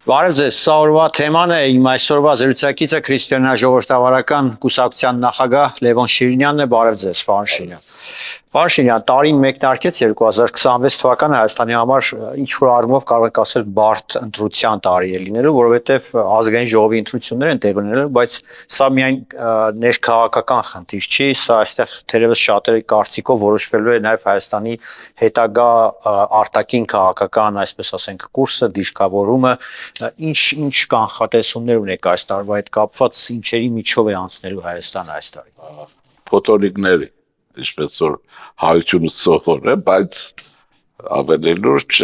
Բարև ձեզ, սա օրվա թեման է, իմ այսօրվա զրուցակիցը քրիստոնեա-ժողովրդավարական կուսակցության նախագահ Լևոն Շիրինյանն է, բարև ձեզ, պարոն Շիրինյան։ Պարոն Շիրինյան, տարին մեկնարկեց 2026 թվականը Հայաստանի համար ինչ-որ առումով կարող ենք ասել բարդ ընտրության տարի է լինելու, որովհետև ազգային ժողովի ընտրություններ են տեղի ունենալու, բայց սա միայն ներքաղաքական խնդիր չի, սա այստեղ թերևս շատերի կարծիքով որոշվելու է նաև Հայաստանի հետագա արտաքին քաղաքական, այսպես ասենք, կուրսը, դիրքավորումը, ինչ կանխատեսումներ ունեք այս տարվա հետ կապված, ինչերի միջով է անցնելու Հայաստանը այս տարի։ Փոթորիկների, ինչպես որ հայությունը սովոր է, բայց ավելի լուրջ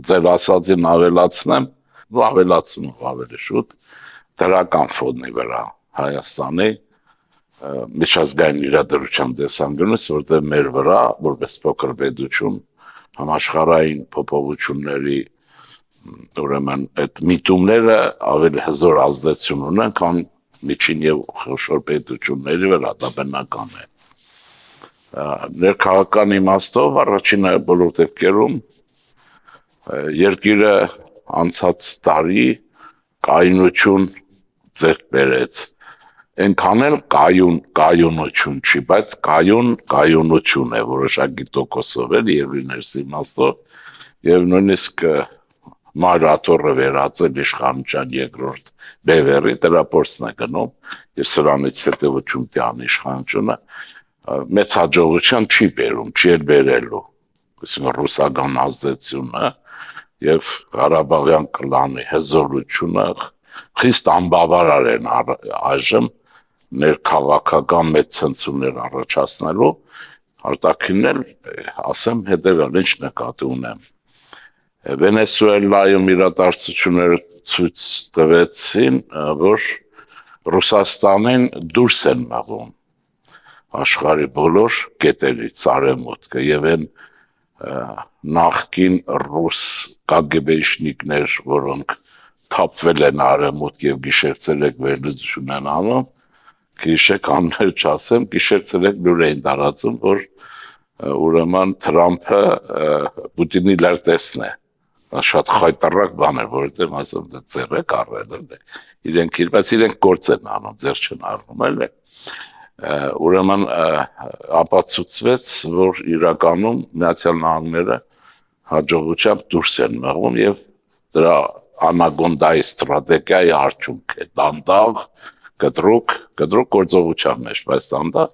ձեր ասածին ավելացնեմ, ավելացնում ավելի շուտ դրական ֆոնի վրա Հայաստանի միջազգային իրադրության տեսանկյունից, որտեղ մեր վրա որպես փոքր պետություն համաշխարհային փոփոխությունների ուրեմն այդ միտումները ավելի հզոր ազդեցություն ունեն, քան միջին եւ խոշոր պետությունների վրա, դա բնական է։ Ներքաղաքական իմաստով առաջինը բոլոր դեպքերում երկիրը անցած տարի կայունություն ձեռք բերեց, այնքան էլ կայունություն չի, բայց կայունություն է որոշակի տոկոսով էլ եւ ներսի իմաստով եւ նույնիսկ Մայրաթորը վերածել իշխանության երկրորդ բևեռի դրապորցն է գնում եւ սրանից հետեւություն տյան իշխանությունը մեծ հաջողության չի բերում, չի էլ բերելու, այսինքն ռուսական ազդեցությունը եւ Ղարաբաղյան կլանի հզորությունը խիստ անբավարար են այժմ ներքաղաքական մեծ ցնցումներ առաջացնելու, արտաքինն էլ ասեմ հետեւյալ ինչ նկատի ունեմ։ Վենեսուելայում իրադարձությունները ցույց տվեցին, որ Ռուսաստանին դուրս են մղում աշխարհի բոլոր կետերից արևմուտքը եւ այն նախկին ռուս կագեբեշնիկներ, որոնք թափվել են արևմուտք եւ գիշերցելեք վերլուծություն են անում, գիշեք աններ չասեմ, գիշերցելեք լուր էին տարածում, որ ուրեմն Թրամփը Պուտինի լրտեսն է։ Շատ խայտարակ բան է, որովհետև ասում դա ձեռ է կառել, բայց իրենք գործ են անում, ձեռ չեն առնում, էլ ուրեմն ապացուցվեց, որ իրականում Միացյալ Նահանգները հաջողությամբ դուրս են մղում եւ դրա անագոնդայի ստրատեգիայի արդյունք է, դանդաղ, կտրուկ գործողության մեջ, բայց դանդաղ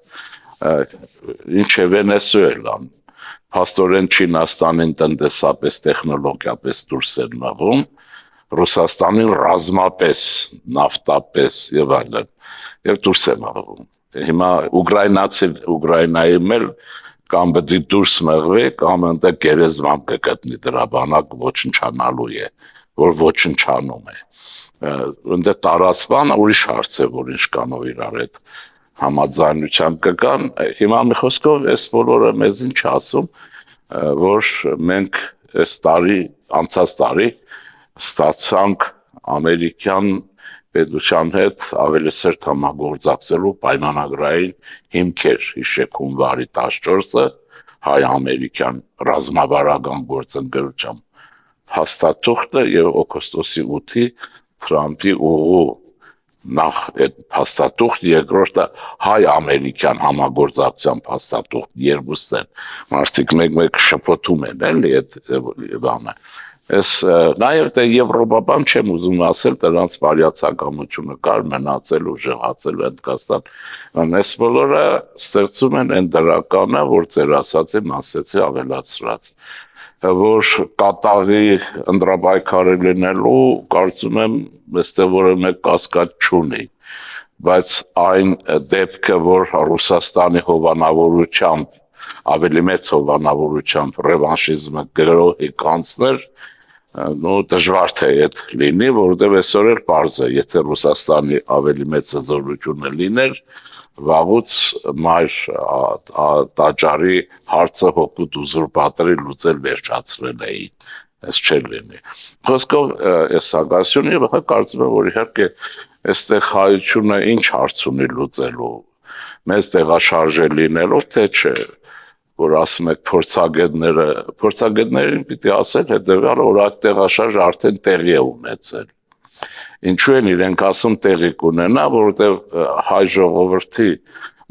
ինչ է Վենեսուելան, փաստորեն Չինաստանին տնտեսապես, տեխնոլոգիապես դուրս են մղում, Ռուսաստանին ռազմապես, նավթապես եւ այլն, եւ դուրս են մղում։ Հիմա Ուկրաինայում էլ կամ պետք է դուրս մղվի, կամ այնտեղ գերեզման կգտնի դրա բանակ ոչնչանալու է, որ ոչնչանում է։ Այնտեղ տարածման ուրիշ հարց է, որ ինչ կանով իրար հետ համաձայնության կգան, հիմա մի խոսքով այս բոլորը մեզ ինչ ասում, որ մենք անցած տարի ստացանք ամերիկյան պետության հետ ավելի սերտ համագործակցելու պայմանագրային հիմքեր, հիշեք հունվարի 14-ը հայ-ամերիկյան ռազմավարական գործընկերության հաստատուղթը եւ օգոստոսի 8-ի Թրամփի ուղու նախ այդ հաստատուղթ, երկրորդը հայ-ամերիկյան համագործակցության հաստատուղթ, երկուսն են, մարդիկ մեկ շփոթում են, էլի այդ բանը։ Ես նաև դե եվրոպական չեմ ուզում ասել, դրանց բարյացակամությունը կար, մնացել ու ժղացել Հնդկաստան, այս բոլորը ստեղծում են այն դրականը, որ ձեր ասածին ասեցի ավելացրած, որ կատաղի ընտրապայքարը լինելու, կարծում եմ, այստեղ որը մեկ կասկած չունի, բայց այն դեպքը, որ Ռուսաստանի հովանավորությամբ, ավելի մեծ հովանավորությամբ ռևանշիզմը գրոհի կանցներ, դժվար թե այդ լինի, որովհետև այսօր էլ պարզ է, եթե Ռուսաստանի ավելի մեծ հզորությունը լիներ, վաղուց մայր տաճարի հարցը հօգուտ ուզուրպատորի լուծել վերջացրել էին, այս չէր լինի։ Խոսքով այս սակասյունի կարծում եմ, որ իհարկե այստեղ հայությունը ինչ հարց ունի լուծելու, մեծ տեղաշարժ է լինելով, թե չէ, որ ասում եք փորձագետներին պիտի ասել հետևյալը, որ այդ տեղաշարժը արդեն տեղի է ունեցել։ Ինչու են իրենք ասում տեղի կունենա, որովհետև հայ ժողովրդի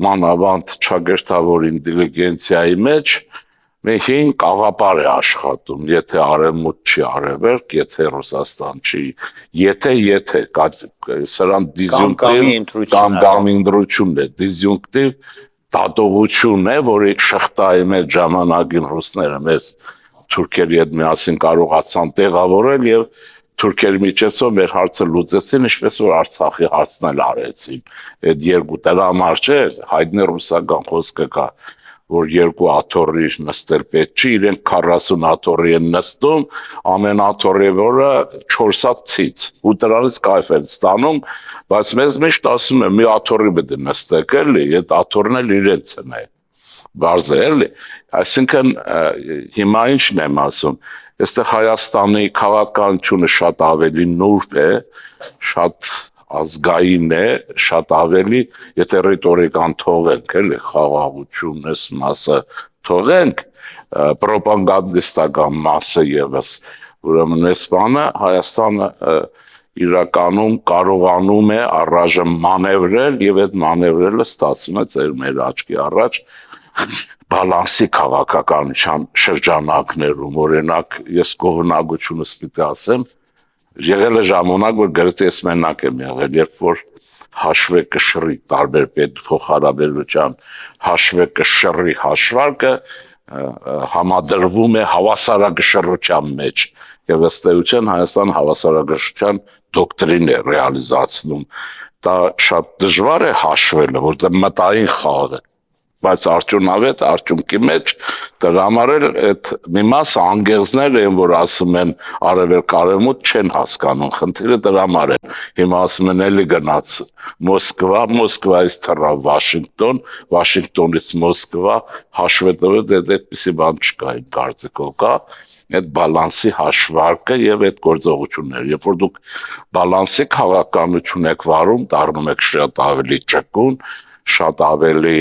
մանավանդ չագերտավոր ինտելիգենցիայի մեջ մի հին կաղապար է աշխատում, եթե արևմուտք չի արևելք, եթե Ռուսաստան չի, եթե սրան դիզյունկտիվ կամ ինտրությունն է, դիզյունկտիվ դատողություն է, որի շղթայի մեջ ժամանակին ռուսները մեզ թուրքերի հետ միասին կարողացան տեղավորել եւ թուրքերի միջոցով մեր հարցը լուծեցին, ինչպես որ Արցախի հարցն էլ արեցին։ Այդ երկու դրա համար չէ, հայտնի ռուսական խոսքը կա, որ երկու աթոռի նստել պետք չի, իրենք 40 աթոռի են նստում, ամեն աթոռի որը 4 հատ ցից, ու դրանից կայֆ են ստանում, բայց մեզ միշտ ասում են մի աթոռի պետք է նստեք էլի, այդ աթոռն էլ իրենց են է։ Բարձ է էլի, այսինքն հիմա ինչն եմ ասում, այստեղ Հայաստանի քաղաքականությունը շատ ավելի նուրբ է, շատ ազգային է, շատ ավելի, եթե ռետորիկան թողենք, էլի խաղաղություն էս մասը թողենք, պրոպագանդիստական մասը եւս, ուրեմն այս բանը Հայաստանը իրականում կարողանում է առայժմ մանևրել եւ այդ մանևրելը ստացվում է ձեր մեր աչքի առաջ բալանսի քաղաքականության շրջանակներում, օրինակ ես գողնակությունս պիտի ասեմ, եղել է ժամանակ, որ գրեթե ես մենակ եմ եղել, երբ որ հաշվե կշռի տարբեր փոխհարաբերության հաշվե կշռի հաշվարկը համադրվում է հավասարակշռության մեջ եւ ըստ էության Հայաստան հավասարակշռության դոկտրին է ռեալիզացնում։ Դա շատ դժվար է հաշվելը, որտեղ մտային խաղ է, բայց արդյունավետ արդյունքի մեջ դրա համար էլ այդ մի մաս անգեղձներ են, որ ասում են արևելք արևմուտք չեն հասկանում, խնդիրը դրա համար է։ Հիմա ասում են էլի գնաց Մոսկվա, Մոսկվայից թռավ Վաշինգտոն, Վաշինգտոնից Մոսկվա, հաշվի տվեց այդպիսի բան չկա, իմ կարծիքով կա այդ բալանսի հաշվարկը եւ այդ գործողությունները։ Երբ որ դուք բալանսի քաղաքականություն եք վարում, դառնում եք շատ ավելի ճկուն, շատ ավելի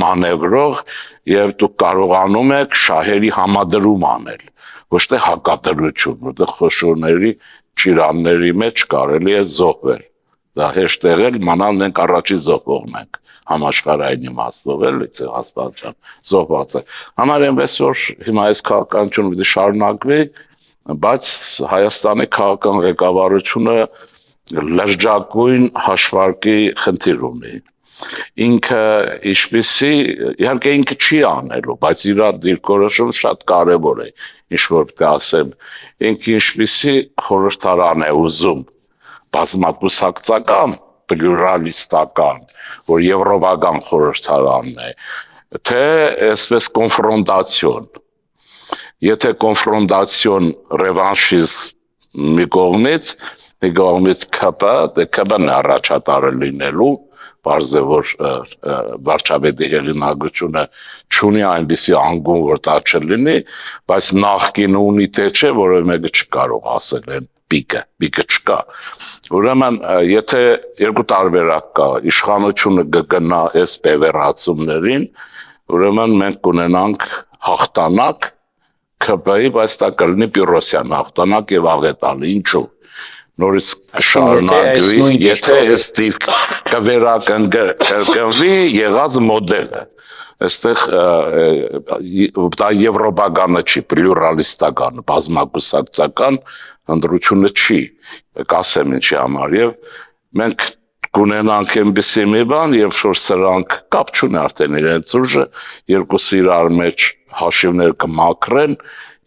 մանևրող եւ դուք կարողանում եք շահերի համադրում անել, ոչ թե հակադրություն, որտեղ խոշորների ճիրանների մեջ կարելի է զոհվել։ Դա հեշտ եղել, մանալ մենք առաջի զոհվողն ենք, համաշխարհային իմաստով էլի ցեղասպանության զոհված է։ Համար այնպես որ հիմա այս քաղաքականությունը պիտի շարունակվի, բայց Հայաստանի քաղաքական ղեկավարությունը լրջագույն հաշվարկի խնդիր ունի։ Ինքը ինչպեսի, իհարկե ինքը չի անելու, բայց իր դիրքորոշումը շատ կարևոր է, ինչ որ պետք է ասեմ, ինքը ինչպեսի խորհրդարան է ուզում, բազմակուսակցական, պլյուրալիստական, որ եվրոպական խորհրդարանն է, թե այսպես կոնֆրոնտացիոն։ Եթե կոնֆրոնտացիոն ռևանշիզմ մի կողմից ԿՊ-ն առաջատարը լինելու, Պարզ է, որ վարչապետի հեղինակությունը չունի այնպիսի անգում, որ դա չլինի, բայց նախկինը ունի թե չէ, որը մեկը չկարող ասել են պիկը չկա։ Ուրեմն, եթե երկու տարբերակ կա, իշխանությունը կգնա այս բևեռացումներին, ուրեմն մենք կունենանք հաղթանակ ԿՊ-ի, բայց դա կլինի Պիրոսյան հաղթանակ եւ աղետալի, ինչու։ Նորից շարունակվի, եթե այս դիրք կվերականգնվի եղած մոդելը, այստեղ դա եվրոպականը չի, պլյուրալիստական, բազմակուսակցական ընտրությունը չի, կասեմ ինչի համար, եւ մենք կունենանք այնպիսի մի բան, երբ որ սրանք կապ չունի արդեն իրենց ուժը, երկուսը իրար մեջ հաշիվներ կմաքրեն,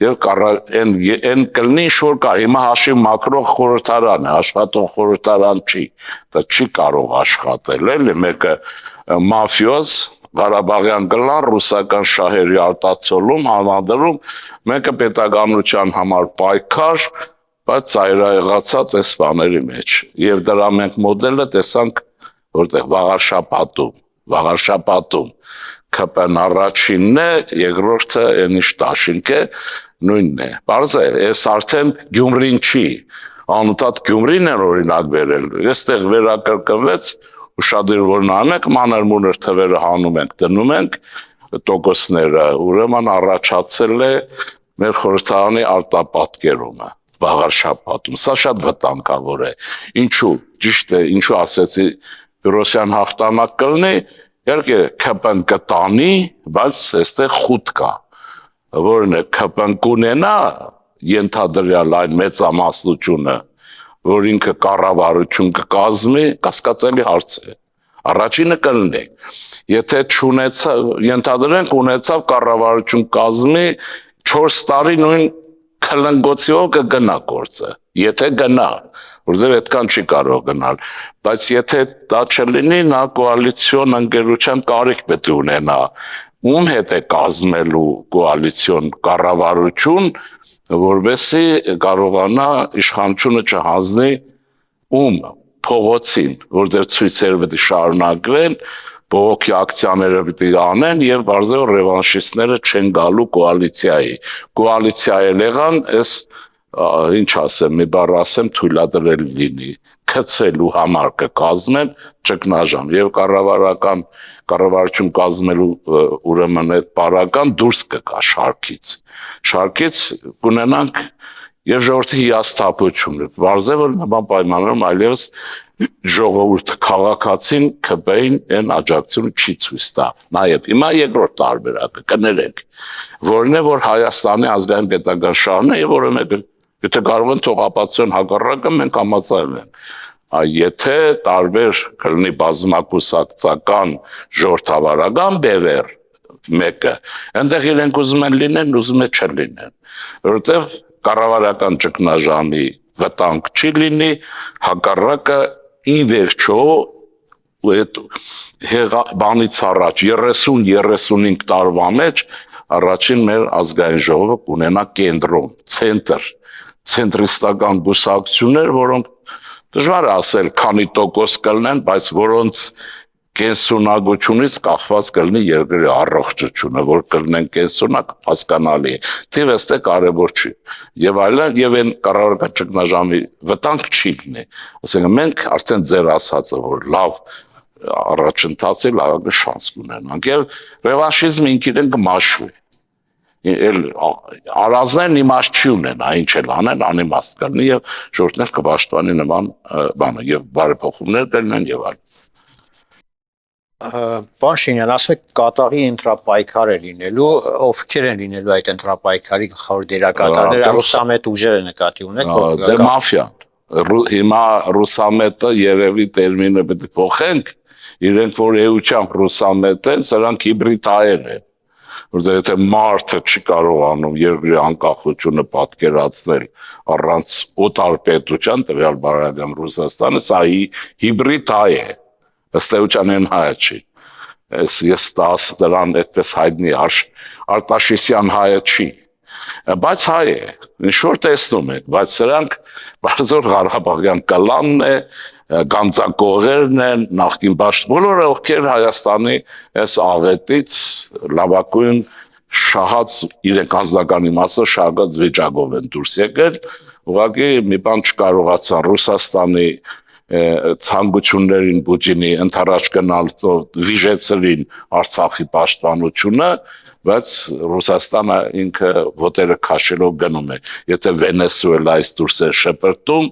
եւ այն կլինի ինչ-որ կա, հիմա հաշիվ մակրող խորհրդարան է, աշխատող խորհրդարան չի, դա չի կարող աշխատել, էլի մեկը մաֆիոզ, Ղարաբաղյան կլան, ռուսական շահերի արտացոլում, համադրում, մեկը պետականության համար պայքար, բայց ծայրահեղացած այս բաների մեջ, եւ դրա մենք մոդելը տեսանք, որտեղ վաղարշապատում, ԿՊ-ն առաջինն է, երկրորդը այնիշ տաշինք է, նույնն է։ Պարզ է, այս արդեն Գյումրին չի, անընդհատ Գյումրին են օրինակ վերել, այստեղ վերակրկնվեց, ուշադիր որ նայեք, մանր-մունր թվերը հանում ենք, դնում ենք, տոկոսները, ուրեմն առաջացել է մեր խորհրդարանի արտապատկերումը Վաղարշաբաթում։ Սա շատ վտանգավոր է։ Ինչու՞, ճիշտ է, ինչու ասեցի Պիրոսյան հաղթանակ կլինի, իհարկե ԿՊԸ-ն կտանի, բայց այստեղ խուտ կա, որն է ԿՊԸ-ն կունենա ենթադրյալ այն մեծամասնությունը, որ ինքը կառավարություն կկազմի, կասկածելի հարց է։ Առաջինը կլինի, եթե ենթադրենք ունեցավ կառավարություն կազմի 4 տարի նույն քլնգոցիով կգնա գործը, եթե գնա, որովհետև այդքան չի կարող գնալ, բայց եթե դա չլինի, նա կոալիցիոն ընկերության կարիք պետք է ունենա, ում հետ է կազմելու կոալիցիոն կառավարություն, որովհետև կարողանա իշխանությունը չհանձնի ում փողոցին, որտեղ ցույցերը պետք է շարունակվեն, բողոքի ակցիաները պետք է անեն եւ բարձր ռևանշիստները չեն գալու կոալիցիայի։ Կոալիցիայի եղան, այս ինչ ասեմ, մի բառ ասեմ, թույլատրել լինի, քցելու համար կկազմեն ճգնաժամ եւ կառավարություն կազմելու ուրեմն այդ պարական դուրս կգա շարքից։ Շարքից կունենանք եւ ժողովրդի հիասթափությունը։ Բարձր որ նման պայմաններում այլևս ժողովուրդը քաղաքացին ԿՊ-ին այն աջակցությունը չի ցույց տա։ Նաեւ հիմա երկրորդ տարբերակը կներեք, որն է որ Հայաստանի ազգային պետական շահն է եւ որը մեկը եթե կարող են թողապատասխան հակառակը մենք համաձայն ենք։ Եթե տարբեր կլինի բազմակուսակցական ժողովրդավարական բևեր մեկը, այնտեղ իրենք ուզում են լինեն, ուզում են չլինեն, որովհետեւ կառավարական ճգնաժամի վտանգ չի լինի, հակառակը ի վերջո բանից առաջ 30-35 տարվա մեջ առաջին մեր ազգային ժողովը կունենա կենտրոն, ցենտրիստական բուսակցություններ, որոնք դժվար է ասել քանի տոկոս կլինեն, բայց որոնց կենսունակությունից կախված կլինի երկրի առողջությունը, որ կլինեն կենսունակ հասկանալի է, թիվ այստեղ կարևոր չի, եւ այլն, եւ այն կառավարական ճգնաժամի վտանգ չի լինի, ասենք մենք արդեն ձեր ասածը, որ լավ առաջընթացի լավ շանս կունենանք, եւ ռևանշիզմը ինքնին կմաշվի, արազներն իմաստ չի ունենա, ինչ էլ անեն, անիմաստ կլինի եւ ժողովուրդներ կպաշտպանի նման բանը եւ բարեփոխումներ կլինեն եւ այլն։ Պարոն Շինյան, ասում եք կատաղի ընտրապայքար է լինելու, ովքեր են լինելու այդ ընտրապայքարի գլխավոր դերակատարները, ռուսամետ ուժերը նկատի ունեք։ Դե մաֆիան։ Հիմա ռուսամետը երևի տերմինը պետք է փոխենք, իրենք որ էությամբ ռուսամետ են, սրանք հիբրիդ հայեր են։ Որտեղ եթե մարդը չի կարողանում երկրի անկախությունը պատկերացնել առանց օտար պետության, տվյալ բարոյական Ռուսաստանը, սա հիբրիդ հայ է, ըստ էության են հայը չի։ Ես դրան այդպես հայտնի Արտաշիսյան հայը չի, բայց հայ է, ինչ-որ տեսնում եք, բայց սրանք բարձր Ղարաբաղյան կլանն է, գանձակողերն են, նախկին բոլորը ովքեր Հայաստանի այս աղետից լավագույն շահած իրենք անձնական իմաստով շահած վիճակով են դուրս եկել, ուղղակի մի բան չկարողացան Ռուսաստանի ցանկություններին Պուտինի ընթരാճ գնալով վիժեցրին Արցախի պաշտպանությունը, բայց Ռուսաստանը ինքը ոտերը քաշելով գնում է, եթե Վենեսուելայից դուրս է շպրտում,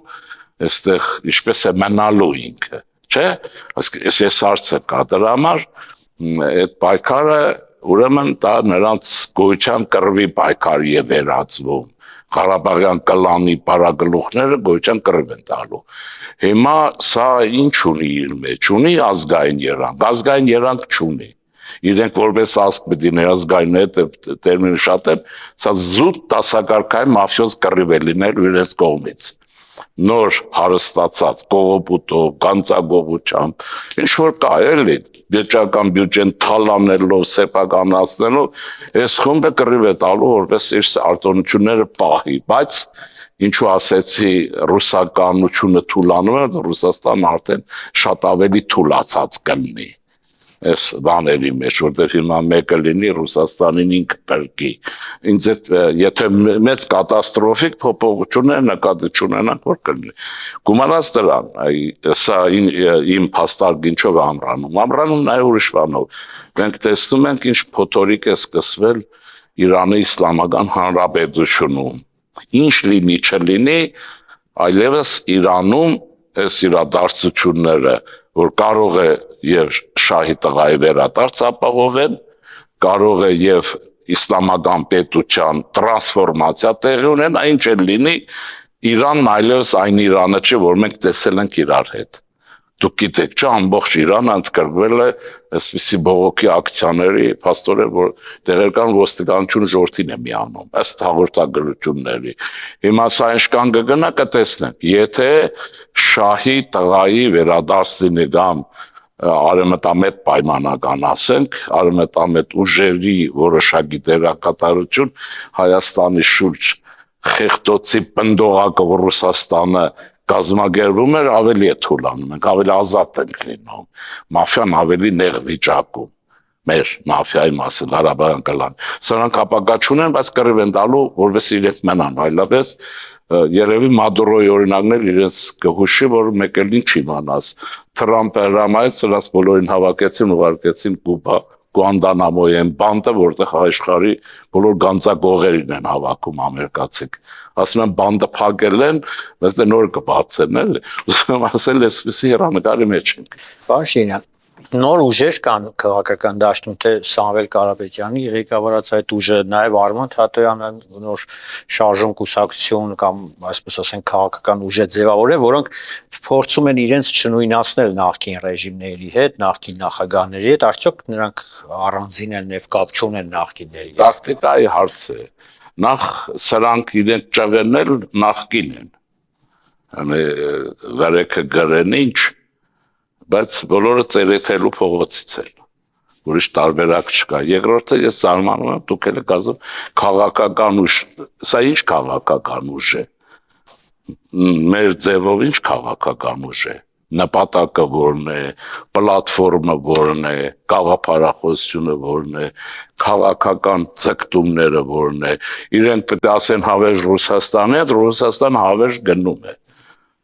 այստեղ ինչպես է մնալու ինքը, չէ՞, ես հարց է կա դրա համար, այդ պայքարը ուրեմն դա նրանց գոյության կռվի պայքարի է վերածվում, Ղարաբաղյան կլանի պարագլուխները գոյության կռիվ են տալու։ Հիմա սա ինչ ունի իր մեջ, ունի ազգային երանգ չունի։ Իրենք որպես ազգ պետք է ներազգային տերմինը շատ եմ, սա զուտ դասակարգային մաֆիոզ կռիվ է լինել իրենց կողմից։ Նոր հարստացած կողոպուտով, գանձագողությամբ, ինչ որ կա էլի, վիճական բյուջեն թալանելով, սեփականացնելով, այս խումբը կռիվ է տալու, որպես իր արտոնությունները պահի, բայց ինչու ասեցի ռուսականությունը թուլանում է, Ռուսաստանը արդեն շատ ավելի թուլացած կլինի։ այս բաների մեջ, որտեղ հիմա մեկը լինի Ռուսաստանին ինքը կրկի։ Ինձ եթե մեծ կատաստրոֆիկ փոփոխություններ նկատի չունենանք, որ կլինի։ Գումանած դրան, սա իմ փաստարկինչով ամրանում նաև ուրիշ բանով։ Մենք տեսնում ենք ինչ փոթորիկ է սկսվել Իրանի Իսլամական Հանրապետությունում։ Ինչ լինի չլինի, այլևս Իրանում այս իրադարձությունները, որ կարող է եւ շահի տղայի վերադարձ ապահովեն, կարող է եւ իսլամական պետության տրանսֆորմացիա տեղի ունենա, ինչ էլ լինի, Իրանն այլևս այն Իրանը չէ, որ մենք տեսել ենք իրար հետ։ Դուք գիտեք, չէ, ամբողջ Իրանը ընդգրկվել է այսպիսի բողոքի ակցիաների, փաստորեն, որ տեղական ոստիկանություն ժողովրդին է միանում, ըստ հաղորդագրությունների։ Հիմա սա ինչքան կգնա կտեսնենք, եթե շահի տղայի վերադարձ լինի կամ արևմտամետ պայմանական ասենք, արևմտամետ ուժերի որոշակի դերակատարություն Հայաստանի շուրջ խեղդոցի պնդողակը, որ Ռուսաստանը կազմակերպում էր, ավելի է թուլանում ենք, ավելի ազատ ենք լինում, մաֆիան ավելի նեղ վիճակում, մեր մաֆիայի մասին Ղարաբաղյան կլան։ Սրանք ապագա չունեն, բայց կռիվ են տալու, որպես իրենք մնան, այլապես երևի Մադուրոյի օրինակն էլ իրենց կհուշի, որ մեկ էլ ինչ իմանաս, Թրամփը հրամայեց, սրանց բոլորին հավաքեցին, ուղարկեցին Կուբա, Գուանտանամոյի են բանդը, որտեղ աշխարհի բոլոր գանձակողերին են հավաքում ամերիկացիք։ Ասում են բանդը փակել են, բայց դե նոր կբացեն, էլի։ Ուզում եմ ասել, այսպեսի հեռանկարի մեջ ենք։ Պարոն Շիրյան, նոր ուժեր կան քաղաքական դաշտում, թե Սամվել Կարապետյանի ղեկավարած այդ ուժը, նաև Արման Թաթոյանը նոր շարժում կուսակցություն կամ այսպես ասենք քաղաքական ուժ է ձևավորել, որոնք փորձում են իրենց չնույնացնել նախկին ռեժիմների հետ, նախկին նախագահների հետ, արդյոք նրանք առանձին են եւ կապ չունեն նախկինների հետ։ Տակտիկայի հարց է։ Նախ սրանք իրենք ճղերնել նախկին են։ Հələ վերեքը գրեն ինչ, բայց բոլորը ծերեթելու փողոցից են, ուրիշ տարբերակ չկա։ Երկրորդը ես զարմանում եմ, դուք եք ասում քաղաքական ուժ, սա ինչ քաղաքական ուժ է։ Մեր ձևով ինչ քաղաքական ուժ է։ Նպատակը որն է, պլատֆորմը որն է, գաղափարախոսությունը որն է, քաղաքական ձգտումները որն է։ Իրենք պետք է ասեն հավերժ Ռուսաստանի հետ, Ռուսաստանը հավերժ գնում է։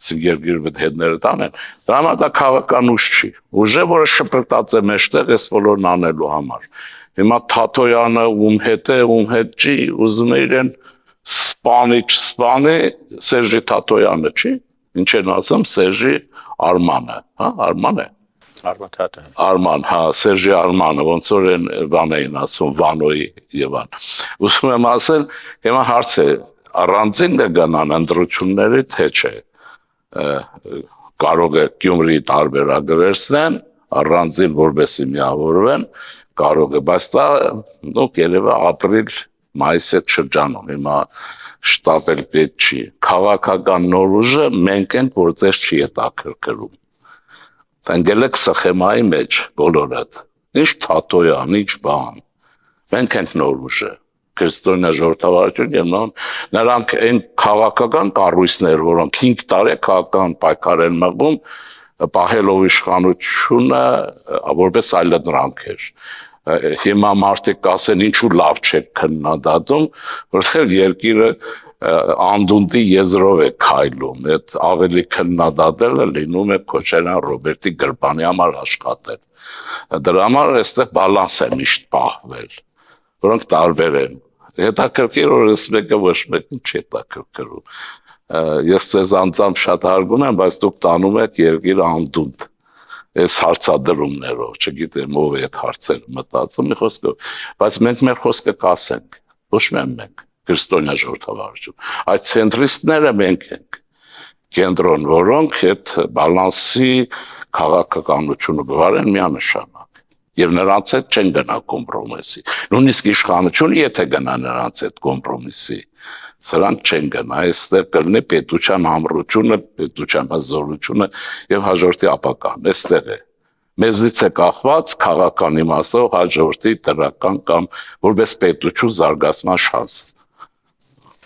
Երկիր հետները տանեն, դրա համար դա քաղաքական ուժ չի, ուժ է, որը շպրտած է մեջտեղ այս բոլորն անելու համար։ Հիմա Թաթոյանը ում հետ է, ում հետ չի, ուզում է իրեն սպանի Սերժի Թաթոյանը չի, ինչ են ասում Սերժի Արմանը, հա, Արման է։ Արման Թաթոյան։ Արման, հա, Սերժի Արմանը, ոնց որ են բան էին ասում Վանոյի եւ ան։ Ուզում եմ ասել, հիմա հարց է, առանձին կգնան ընտրությունների թե չէ։ Կարող է Գյումրի տարբերակը վերցնեն, առանձին որպեսի միավորվեն, կարող է, բայց դա երևի ապրիլ-մայիս այդ շրջանում, հիմա շտապել պետք չի։ Քաղաքական նոր ուժը մենք ենք, որ ձեզ չի հետաքրքրում։ Ընկել եք սխեմայի մեջ բոլորդ։ Ինչ Թաթոյան, ինչ բան։ Մենք ենք նոր ուժը։ Քրիստոնյա ժողովրդավարություն եւ նրանք այն քաղաքական կառույցներ, որոնք 5 տարի քաղաքական պայքար են մղում, պահելով իշխանությունը որպես այլընտրանք էր։ Հիմա մարդիկ կասեն ինչու լավ չեք քննադատում, որովհետեւ երկիրը անդունդի եզրով է քայլում, այդ ավելի քննադատելը լինում է Քոչարյան Ռոբերտի Գրպանի համար աշխատել։ Դրա համար այստեղ բալանս է միշտ պահվել, որոնք տարբեր են։ Հետաքրքիր որ ես մեկը ոչ մեկին չի հետաքրքրում։ Ես ձեզ անձամբ շատ հարգում եմ, բայց դուք տանում եք երկիրը անդունդ այս հարցադրումներով, չգիտեմ ով է այդ հարցերը մտածում, մի խոսքով, բայց մենք մեր խոսքը կասենք, ոչ մենք, քրիստոնյա ժողովրդավարություն։ Այդ ցենտրիստները մենք ենք, կենտրոն, որոնք այդ բալանսի քաղաքականությունը գվարեն միանշանակ։ Եվ նրանց հետ չեն գնա կոմպրոմիսի։ Նույնիսկ իշխանությունը եթե գնա նրանց հետ կոմպրոմիսի, սրանք չեն գնա, այստեղ կլինի պետության համրությունը, պետության հզորությունը եւ հաջորդի ապագան, այստեղ է։ Մեզնից է կախված քաղաքական իմաստով հաջորդի դրական կամ որպես պետություն զարգացման շանս։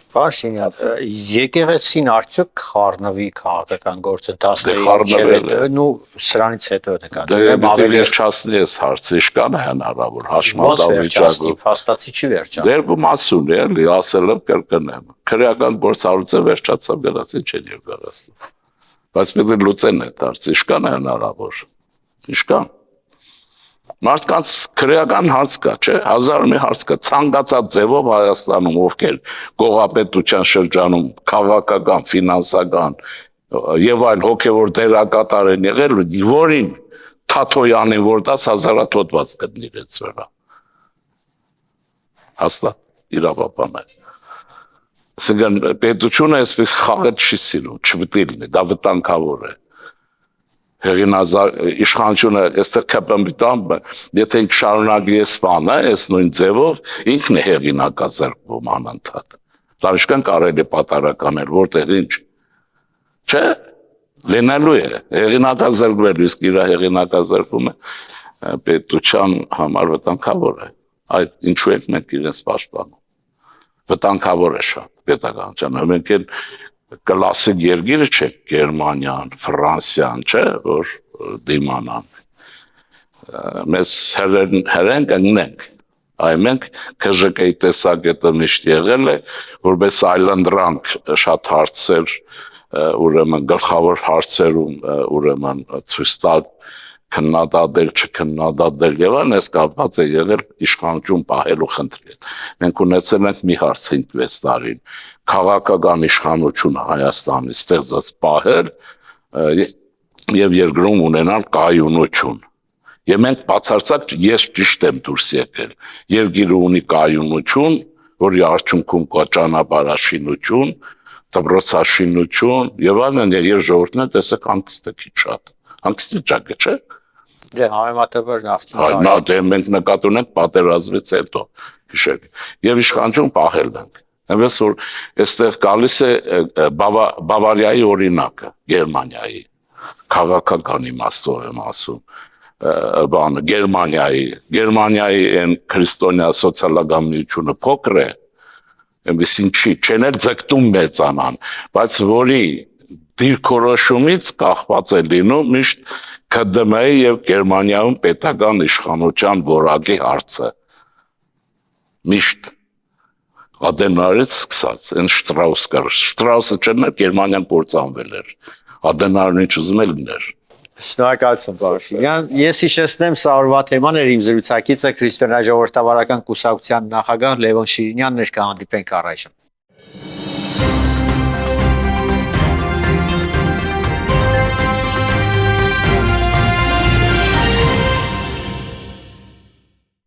Պարշինյան, եկեղեցին արդյոք խառնվի քաղաքական գործընթացների խառնվել է։ նու սրանից հետո է Դե նկատի։ պետք է վերջացնի այս հարցը, իշքան է հնարավոր Ոնց հաշմանդամ վերջացնի, վիճակով։ փաստացի չի վերջանում։ Դերբում ասուն է, էլի ասել եմ կրկնեմ։ Քրեական գործառույթը վերջացավ գնացին չեն երկարացնում։ Բայց պետք է լուծեն այդ հարցը, իշքան է հնարավոր։ Իշքան։ Մարդկանց քրեական հարց կա, չէ՞, հազար մի հարց կա, ցանկացած ձևով Հայաստանում ովքեր գողապետության շրջանում քաղաքական, ֆինանսական եւ այլ հոգեվոր դերակատար են եղել, որին Թաթոյանին որ դաս հազարաթոթված գտնի իրենց վրա։ Հաստատ իրավաբան է։ Ասեն պետությունը այսպես խաղը չի սիրում, չպետք է լինի, դա վտանգավոր է։ Իշխանությունը այստեղ կապամիտան, եթե ինք շարունակի այս բանը, այս նույն ձևով, ինքն է հեղինակազրկվում անընդհատ։ Լավ իշքան կարելի է պատարականել, որտեղ ինչ։ Չէ, լինելու է, հեղինակազրկվել, իսկ իր հեղինակազրկումը պետության համար վտանգավոր է։ Այդ ինչու ենք մենք իրենց պաշտպանում։ Վտանգավոր է շատ պետականության, մենք էլ կլասիկ երկիրը չէ, Գերմանիան, Ֆրանսիան, չէ, որ դիմանան։ Մեզ հերենք ըննենք, այ մենք KԺԿ-ի տեսակետը միշտ եղել է, որպես այլանդրանք շատ հարցեր, ուրեմն գլխավոր հարցերում, ուրեմն ցույց տալ քննադատել, չքննադատել եւ այլն, այս կապված է եղել իշխանություն պահելու խնդրին։ Մենք ունեցել ենք մի հարց 5-6 տարին, քաղաքական իշխանությունը Հայաստանի ստեղծած պահել եւ երկրում ունենալ կայունություն։ Եվ մենք բացարձակ ես ճիշտ եմ դուրս եկել։ Երկիրը ունի կայունություն, որի արդյունքում կա ճանապարհաշինություն, դպրոցաշինություն եւ այլն, եւ ժողովուրդն է տեսեք հանգիստ է քիչ շատ։ Հանգիստ վիճակ է, չէ՞։ Դե համեմատաբար նախկին Նա դե մենք նկատի ունենք պատերազմից հետո, հիշեք, եւ իշխանություն պահել ենք։ Այնպես որ այստեղ գալիս է Բավարիայի օրինակը, Գերմանիայի, քաղաքական իմաստով եմ ասում, բանը Գերմանիայի այն քրիստոնյա սոցիալական միությունը փոքր է, այնպեսին չի, չեն էլ ձգտում մեծանան, բայց որի դիրքորոշումից կախված է լինում միշտ ԿԴՄ-ի եւ Գերմանիայում պետական իշխանության որակի հարցը։ Միշտ Ադենարից սկսած, այն Շտրաուսը չներ, Գերմանիան կործանվել էր, Ադենարն ինչ ուզում էր լիներ։ Շնորհակալություն, Պարշինյան։ Ես հիշեցնեմ, սա օրվա թեման էր, իմ զրուցակիցը քրիստոնյա ժողովրդավարական կուսակցության նախագահ Լևոն Շիրինյանն էր, կհանդիպենք առայժմ։